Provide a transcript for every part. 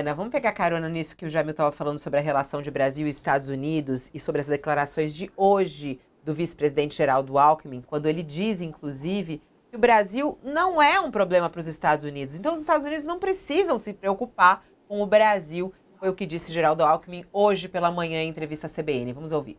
Ana, vamos pegar carona nisso que o Jamil estava falando sobre a relação de Brasil e Estados Unidos e sobre as declarações de hoje do vice-presidente Geraldo Alckmin, quando ele diz, inclusive, que o Brasil não é um problema para os Estados Unidos. Então, os Estados Unidos não precisam se preocupar com o Brasil. Foi o que disse Geraldo Alckmin hoje pela manhã em entrevista à CBN. Vamos ouvir.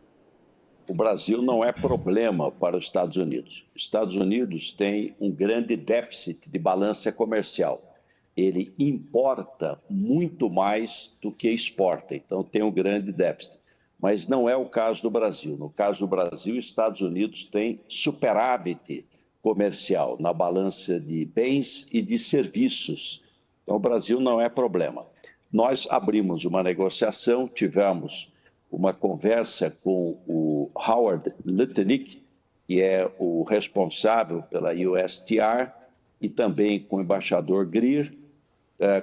O Brasil não é problema para os Estados Unidos. Os Estados Unidos têm um grande déficit de balança comercial. Ele importa muito mais do que exporta, então tem um grande déficit. Mas não é o caso do Brasil. No caso do Brasil, os Estados Unidos têm superávit comercial na balança de bens e de serviços. Então, o Brasil não é problema. Nós abrimos uma negociação, tivemos uma conversa com o Howard Lutnick, que é o responsável pela USTR, e também com o embaixador Greer,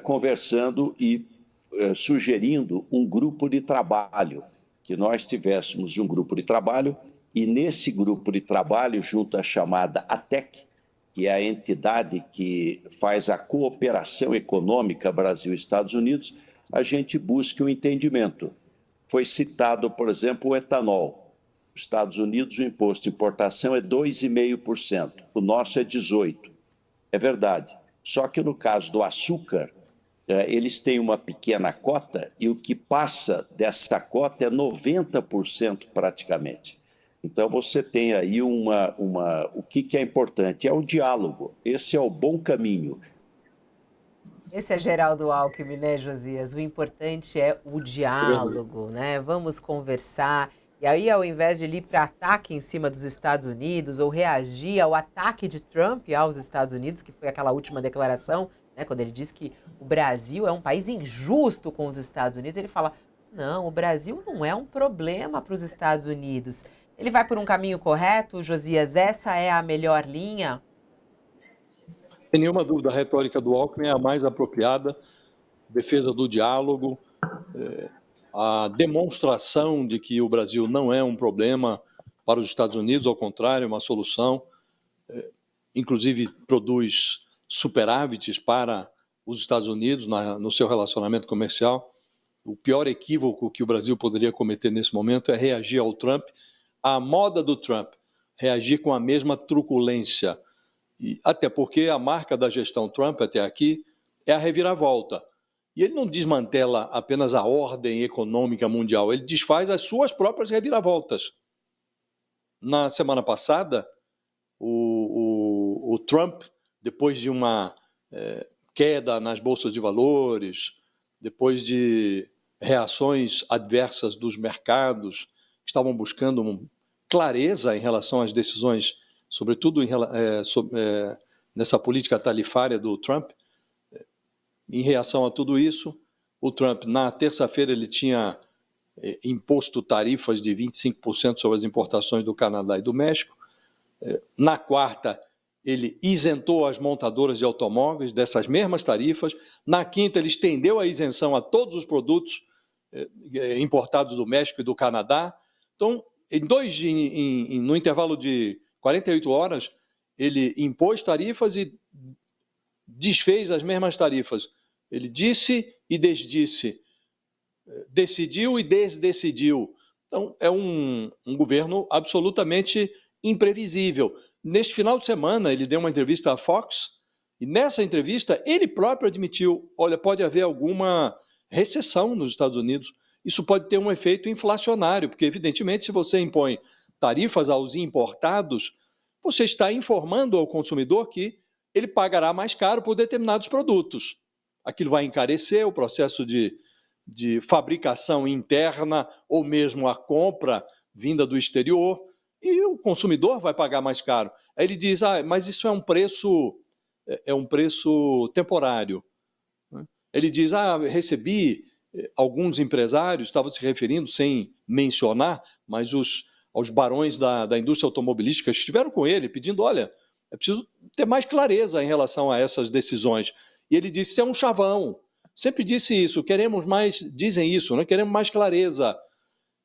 conversando e sugerindo um grupo de trabalho, que nós tivéssemos um grupo de trabalho, e nesse grupo de trabalho, junto à chamada ATEC, que é a entidade que faz a cooperação econômica Brasil-Estados Unidos, a gente busca um entendimento. Foi citado, por exemplo, o etanol. Nos Estados Unidos, o imposto de importação é 2,5%, o nosso é 18%. É verdade. Só que no caso do açúcar, eles têm uma pequena cota e o que passa dessa cota é 90% praticamente. Então, você tem aí o que é importante? É o diálogo. Esse é o bom caminho. Esse é Geraldo Alckmin, né, Josias? O importante é o diálogo, né? Vamos conversar. E aí, ao invés de ir para ataque em cima dos Estados Unidos ou reagir ao ataque de Trump aos Estados Unidos, que foi aquela última declaração, né, quando ele disse que o Brasil é um país injusto com os Estados Unidos, ele fala: não, o Brasil não é um problema para os Estados Unidos. Ele vai por um caminho correto, Josias? Essa é a melhor linha? Sem nenhuma dúvida, a retórica do Alckmin é a mais apropriada, defesa do diálogo, a demonstração de que o Brasil não é um problema para os Estados Unidos, ao contrário, é uma solução, inclusive produz superávites para os Estados Unidos no seu relacionamento comercial. O pior equívoco que o Brasil poderia cometer nesse momento é reagir ao Trump, à moda do Trump, reagir com a mesma truculência. E até porque a marca da gestão Trump até aqui é a reviravolta. E ele não desmantela apenas a ordem econômica mundial, ele desfaz as suas próprias reviravoltas. Na semana passada, o Trump, depois de uma queda nas bolsas de valores, depois de reações adversas dos mercados, que estavam buscando clareza em relação às decisões, sobretudo nessa política tarifária do Trump. Em reação a tudo isso, o Trump, na terça-feira, ele tinha imposto tarifas de 25% sobre as importações do Canadá e do México. Na quarta, ele isentou as montadoras de automóveis dessas mesmas tarifas. Na quinta, ele estendeu a isenção a todos os produtos importados do México e do Canadá. Então, no intervalo de 48 horas, ele impôs tarifas e desfez as mesmas tarifas. Ele disse e desdisse, decidiu e desdecidiu. Então, é um governo absolutamente imprevisível. Neste final de semana, ele deu uma entrevista à Fox e nessa entrevista ele próprio admitiu, olha, pode haver alguma recessão nos Estados Unidos. Isso pode ter um efeito inflacionário, porque, evidentemente, se você impõe tarifas aos importados, você está informando ao consumidor que ele pagará mais caro por determinados produtos. Aquilo vai encarecer o processo de fabricação interna ou mesmo a compra vinda do exterior e o consumidor vai pagar mais caro. Aí ele diz, mas isso é um preço temporário. Ele diz, recebi alguns empresários, estava se referindo sem mencionar, mas aos barões da indústria automobilística estiveram com ele pedindo, olha, é preciso ter mais clareza em relação a essas decisões. E ele disse, isso é um chavão. Sempre disse isso, queremos mais, dizem isso, né? Queremos mais clareza.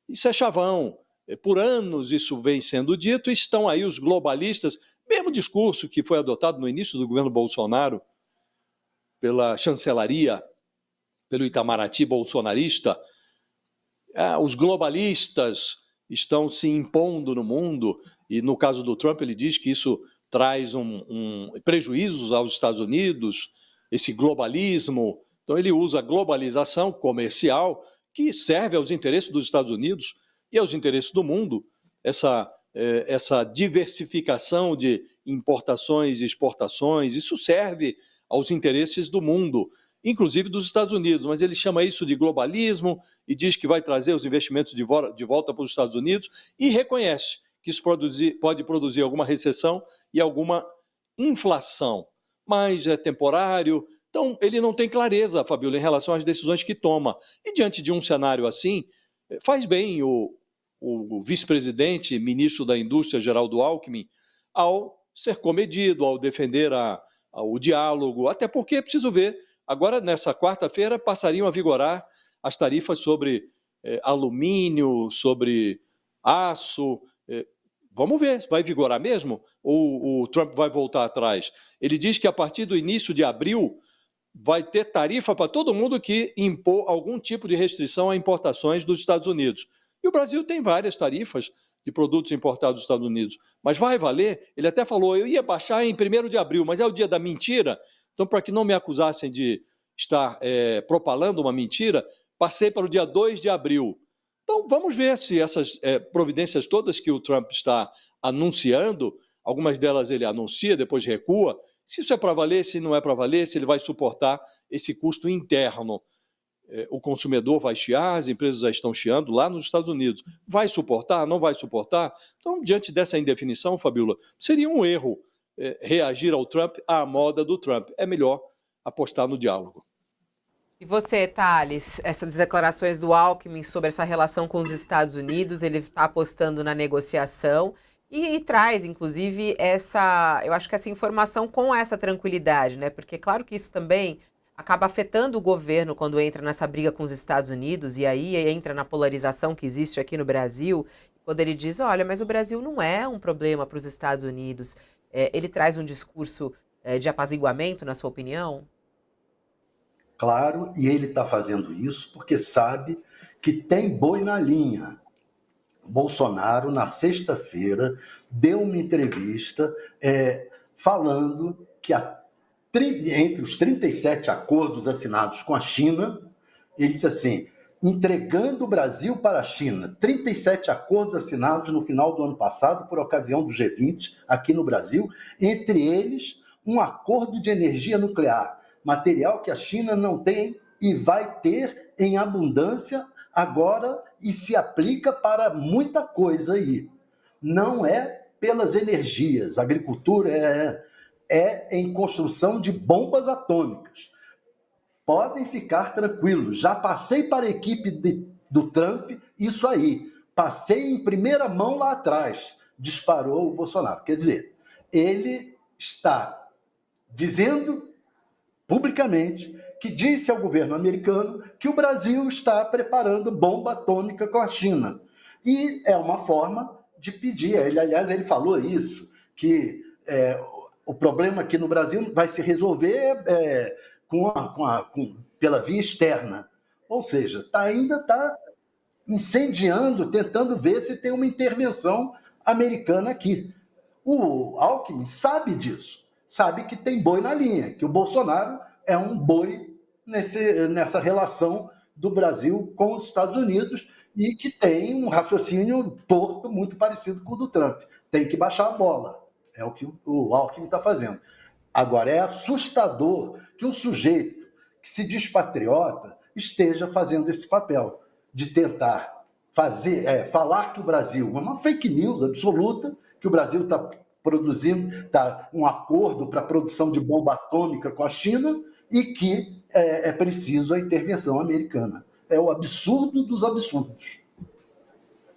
Isso é chavão. Por anos isso vem sendo dito, e estão aí os globalistas, mesmo discurso que foi adotado no início do governo Bolsonaro pela chancelaria pelo Itamaraty bolsonarista, os globalistas estão se impondo no mundo, e no caso do Trump ele diz que isso traz prejuízos aos Estados Unidos, esse globalismo. Então ele usa a globalização comercial, que serve aos interesses dos Estados Unidos e aos interesses do mundo, essa diversificação de importações e exportações, isso serve aos interesses do mundo, inclusive dos Estados Unidos, mas ele chama isso de globalismo e diz que vai trazer os investimentos de volta para os Estados Unidos e reconhece que isso pode produzir alguma recessão e alguma inflação, mas é temporário. Então, ele não tem clareza, Fabíola, em relação às decisões que toma. E diante de um cenário assim, faz bem o vice-presidente, ministro da Indústria, Geraldo Alckmin, ao ser comedido, ao defender o diálogo, até porque, preciso ver, agora, nessa quarta-feira, passariam a vigorar as tarifas sobre alumínio, sobre aço. Vamos ver, vai vigorar mesmo? Ou o Trump vai voltar atrás? Ele diz que a partir do início de abril vai ter tarifa para todo mundo que impor algum tipo de restrição a importações dos Estados Unidos. E o Brasil tem várias tarifas de produtos importados dos Estados Unidos. Mas vai valer? Ele até falou, eu ia baixar em 1º de abril, mas é o dia da mentira. Então, para que não me acusassem de estar propalando uma mentira, passei para o dia 2 de abril. Então, vamos ver se essas providências todas que o Trump está anunciando, algumas delas ele anuncia, depois recua, se isso é para valer, se não é para valer, se ele vai suportar esse custo interno. O consumidor vai chiar, as empresas já estão chiando lá nos Estados Unidos. Vai suportar? Não vai suportar? Então, diante dessa indefinição, Fabíola, seria um erro reagir ao Trump à moda do Trump. É melhor apostar no diálogo. E você, Thales, essas declarações do Alckmin sobre essa relação com os Estados Unidos, ele está apostando na negociação e traz, inclusive, eu acho que essa informação com essa tranquilidade, né? Porque claro que isso também acaba afetando o governo quando entra nessa briga com os Estados Unidos, e aí entra na polarização que existe aqui no Brasil, quando ele diz, olha, mas o Brasil não é um problema para os Estados Unidos. Ele traz um discurso de apaziguamento, na sua opinião? Claro, e ele está fazendo isso porque sabe que tem boi na linha. Bolsonaro, na sexta-feira, deu uma entrevista falando que entre os 37 acordos assinados com a China, ele disse assim, entregando o Brasil para a China, 37 acordos assinados no final do ano passado por ocasião do G20 aqui no Brasil, entre eles um acordo de energia nuclear, material que a China não tem e vai ter em abundância agora e se aplica para muita coisa aí. Não é pelas energias, a agricultura é em construção de bombas atômicas. Podem ficar tranquilos, já passei para a equipe do Trump isso aí. Passei em primeira mão lá atrás, disparou o Bolsonaro. Quer dizer, ele está dizendo publicamente que disse ao governo americano que o Brasil está preparando bomba atômica com a China. E é uma forma de pedir. Aliás, ele falou isso, que o problema aqui no Brasil vai se resolver pela via externa. Ou seja, ainda está incendiando, tentando ver se tem uma intervenção americana aqui. O Alckmin sabe disso, sabe que tem boi na linha, que o Bolsonaro é um boi nessa relação do Brasil com os Estados Unidos e que tem um raciocínio torto muito parecido com o do Trump. Tem que baixar a bola. É o que o Alckmin está fazendo. Agora, é assustador que um sujeito que se diz patriota esteja fazendo esse papel de tentar falar que o Brasil é uma fake news absoluta, que o Brasil está produzindo um acordo para a produção de bomba atômica com a China e que é preciso a intervenção americana. É o absurdo dos absurdos.